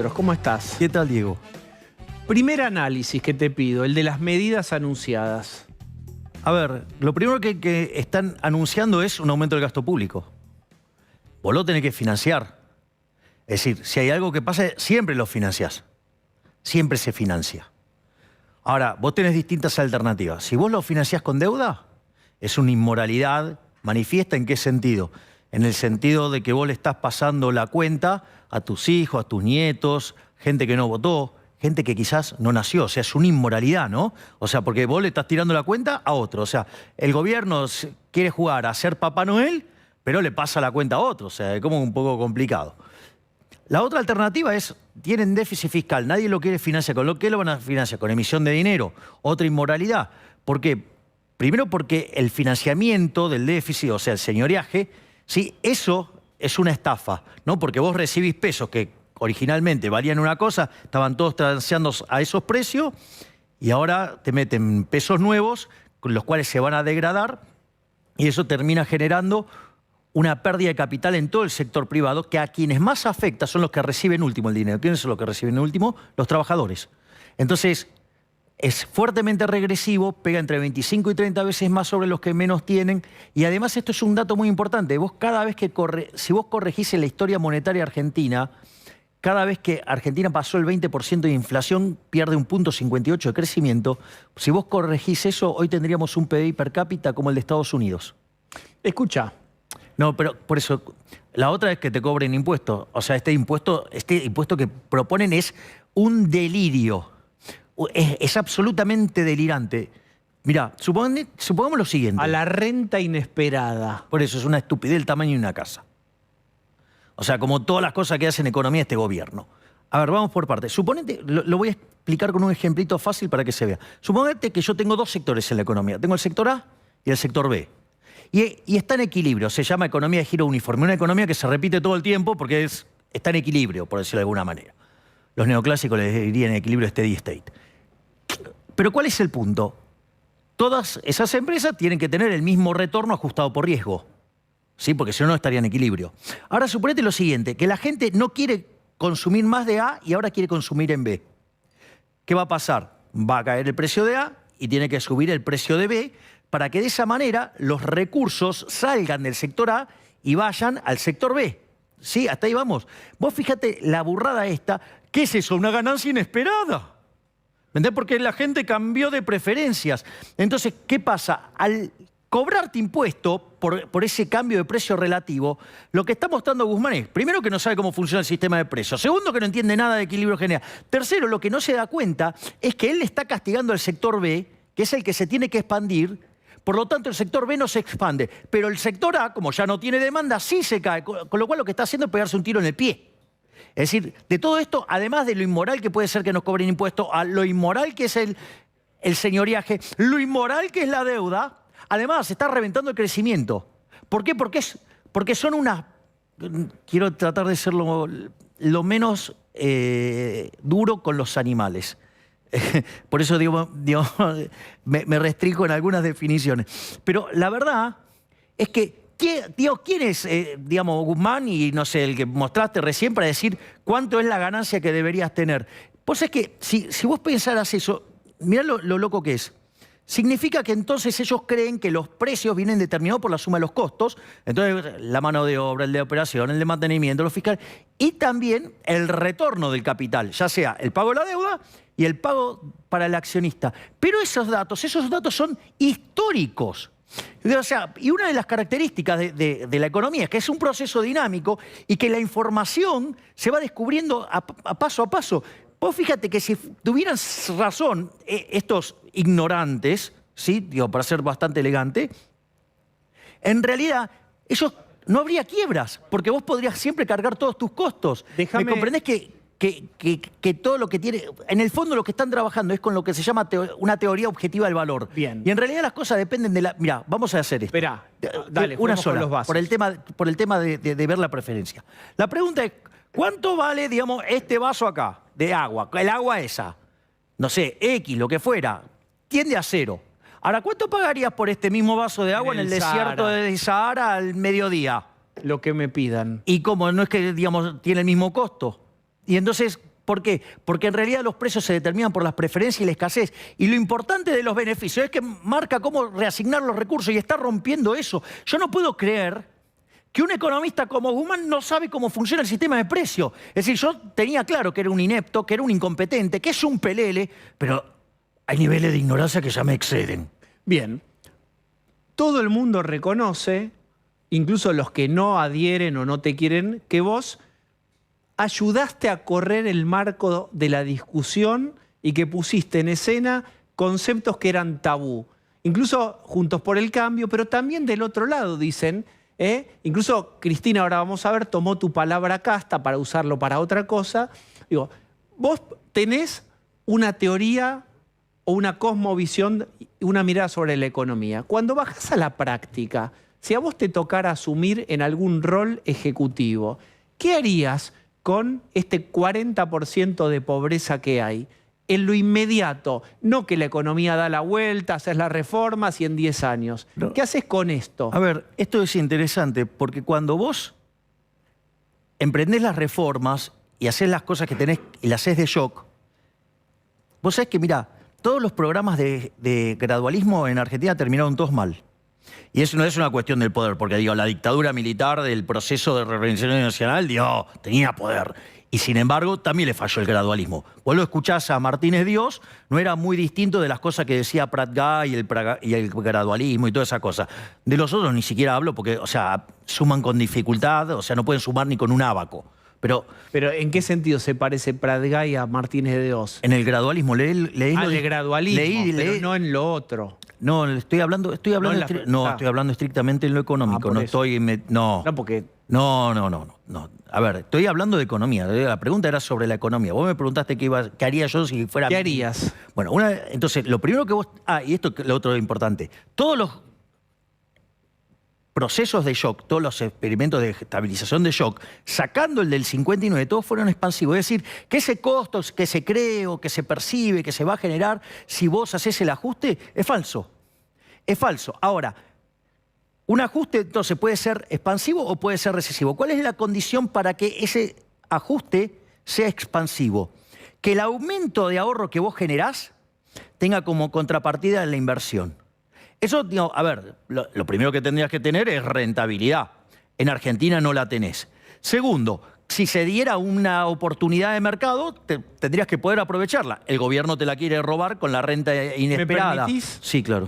Ministros. ¿Cómo estás? ¿Qué tal, Diego? Primer análisis que te pido, el de las medidas anunciadas. A ver, lo primero que están anunciando es un aumento del gasto público. Vos lo tenés que financiar. Es decir, si hay algo que pasa, siempre lo financiás. Siempre se financia. Ahora, vos tenés distintas alternativas. Si vos lo financiás con deuda, es una inmoralidad manifiesta. ¿En qué sentido? En el sentido de que vos le estás pasando la cuenta a tus hijos, a tus nietos, gente que no votó, gente que quizás no nació. O sea, es una inmoralidad, ¿no? O sea, porque vos le estás tirando la cuenta a otro. O sea, el gobierno quiere jugar a ser Papá Noel, pero le pasa la cuenta a otro. O sea, es como un poco complicado. La otra alternativa es, tienen déficit fiscal, nadie lo quiere financiar. ¿Con qué lo van a financiar? Con emisión de dinero. Otra inmoralidad. ¿Por qué? Primero porque el financiamiento del déficit, o sea, el señoreaje, sí, eso es una estafa, ¿no? Porque vos recibís pesos que originalmente valían una cosa, estaban todos transeando a esos precios y ahora te meten pesos nuevos con los cuales se van a degradar y eso termina generando una pérdida de capital en todo el sector privado, que a quienes más afecta son los que reciben último el dinero. ¿Quiénes son los que reciben último? Los trabajadores. Entonces, es fuertemente regresivo, pega entre 25 y 30 veces más sobre los que menos tienen. Y además esto es un dato muy importante. Vos cada vez que si vos corregís en la historia monetaria argentina, cada vez que Argentina pasó el 20% de inflación, pierde un punto 58 de crecimiento. Si vos corregís eso, hoy tendríamos un PBI per cápita como el de Estados Unidos. Escucha. No, pero por eso, la otra es que te cobren impuestos. O sea, este impuesto que proponen es un delirio. Es absolutamente delirante. Mirá, supongamos lo siguiente. A la renta inesperada. Por eso es una estupidez el tamaño de una casa. O sea, como todas las cosas que hacen economía este gobierno. A ver, vamos por partes. Suponete, lo voy a explicar con un ejemplito fácil para que se vea. Suponete que yo tengo dos sectores en la economía. Tengo el sector A y el sector B. Y está en equilibrio, se llama economía de giro uniforme. Una economía que se repite todo el tiempo porque está en equilibrio, por decirlo de alguna manera. Los neoclásicos les dirían equilibrio steady state. Pero ¿cuál es el punto? Todas esas empresas tienen que tener el mismo retorno ajustado por riesgo. ¿Sí? Porque si no, no estaría en equilibrio. Ahora suponete lo siguiente, que la gente no quiere consumir más de A y ahora quiere consumir en B. ¿Qué va a pasar? Va a caer el precio de A y tiene que subir el precio de B, para que de esa manera los recursos salgan del sector A y vayan al sector B. ¿Sí? Hasta ahí vamos. Vos fíjate la burrada esta. ¿Qué es eso? Una ganancia inesperada. ¿Entendés? Porque la gente cambió de preferencias. Entonces, ¿qué pasa? Al cobrarte impuesto por ese cambio de precio relativo, lo que está mostrando Guzmán es, primero, que no sabe cómo funciona el sistema de precios. Segundo, que no entiende nada de equilibrio general. Tercero, lo que no se da cuenta es que él le está castigando al sector B, que es el que se tiene que expandir. Por lo tanto, el sector B no se expande. Pero el sector A, como ya no tiene demanda, sí se cae. Con lo cual lo que está haciendo es pegarse un tiro en el pie. Es decir, de todo esto, además de lo inmoral que puede ser que nos cobren impuestos, a lo inmoral que es el señoreaje, lo inmoral que es la deuda, además se está reventando el crecimiento. ¿Por qué? Porque son unas... Quiero tratar de ser lo menos duro con los animales. Por eso digo, me restringo en algunas definiciones. Pero la verdad es que, ¿quién es, Guzmán y, no sé, el que mostraste recién para decir cuánto es la ganancia que deberías tener? Pues es que, si vos pensaras eso, mirá lo loco que es. Significa que entonces ellos creen que los precios vienen determinados por la suma de los costos. Entonces, la mano de obra, el de operación, el de mantenimiento, los fiscales, y también el retorno del capital, ya sea el pago de la deuda y el pago para el accionista. Pero esos datos son históricos. O sea, y una de las características de la economía es que es un proceso dinámico y que la información se va descubriendo a paso a paso. Vos fíjate que si tuvieran razón estos ignorantes, ¿sí? Digo, para ser bastante elegante, en realidad ellos no habría quiebras, porque vos podrías siempre cargar todos tus costos. ¿Me comprendés que todo lo que tiene... En el fondo lo que están trabajando es con lo que se llama una teoría objetiva del valor. Bien. Y en realidad las cosas dependen de la... Mirá, vamos a hacer esto. Esperá, dale, una sola, los vasos. por el tema de ver la preferencia. La pregunta es, ¿cuánto vale, digamos, este vaso acá de agua? El agua esa, no sé, X, lo que fuera, tiende a 0. Ahora, ¿cuánto pagarías por este mismo vaso de agua en el desierto del Sahara al mediodía? Lo que me pidan. Y como no es que, digamos, tiene el mismo costo. Y entonces, ¿Por qué? Porque en realidad los precios se determinan por las preferencias y la escasez. Y lo importante de los beneficios es que marca cómo reasignar los recursos y está rompiendo eso. Yo no puedo creer que un economista como Guzmán no sabe cómo funciona el sistema de precios. Es decir, yo tenía claro que era un inepto, que era un incompetente, que es un pelele, pero hay niveles de ignorancia que ya me exceden. Bien, todo el mundo reconoce, incluso los que no adhieren o no te quieren, que vos ayudaste a correr el marco de la discusión y que pusiste en escena conceptos que eran tabú. Incluso Juntos por el Cambio, pero también del otro lado dicen, incluso Cristina, ahora vamos a ver, tomó tu palabra casta para usarlo para otra cosa. Digo, vos tenés una teoría o una cosmovisión, una mirada sobre la economía. Cuando bajás a la práctica, si a vos te tocara asumir en algún rol ejecutivo, ¿qué harías con este 40% de pobreza que hay? En lo inmediato, no que la economía da la vuelta, haces las reformas y en 10 años. No. ¿Qué haces con esto? A ver, esto es interesante porque cuando vos emprendés las reformas y haces las cosas que tenés y las haces de shock, vos sabés que, mirá, todos los programas de gradualismo en Argentina terminaron todos mal. Y eso no es una cuestión del poder, porque digo, la dictadura militar del proceso de reorganización nacional, digo, tenía poder. Y sin embargo, también le falló el gradualismo. Vos lo escuchás a Martínez Dios, no era muy distinto de las cosas que decía Prat Guy y el gradualismo y toda esa cosa. De los otros ni siquiera hablo porque, o sea, suman con dificultad, o sea, no pueden sumar ni con un ábaco. Pero ¿en qué sentido se parece Prat Guy a Martínez de Oz? en el gradualismo, leí de gradualismo, pero no en lo otro. No, estoy hablando estoy hablando estrictamente en lo económico. Por eso. No, porque... No. A ver, estoy hablando de economía. La pregunta era sobre la economía. Vos me preguntaste qué haría yo si fuera... ¿Qué harías? Bueno, entonces, lo primero que vos... y esto es lo otro importante. Todos los procesos de shock, todos los experimentos de estabilización de shock, sacando el del 59, todos fueron expansivos. Es decir, que ese costo que se cree o que se percibe, que se va a generar, si vos haces el ajuste, es falso. Es falso. Ahora, un ajuste entonces puede ser expansivo o puede ser recesivo. ¿Cuál es la condición para que ese ajuste sea expansivo? Que el aumento de ahorro que vos generás tenga como contrapartida la inversión. Eso, digo, a ver, lo primero que tendrías que tener es rentabilidad. En Argentina no la tenés. Segundo, si se diera una oportunidad de mercado, tendrías que poder aprovecharla. El gobierno te la quiere robar con la renta inesperada. ¿Me permitís? Sí, claro.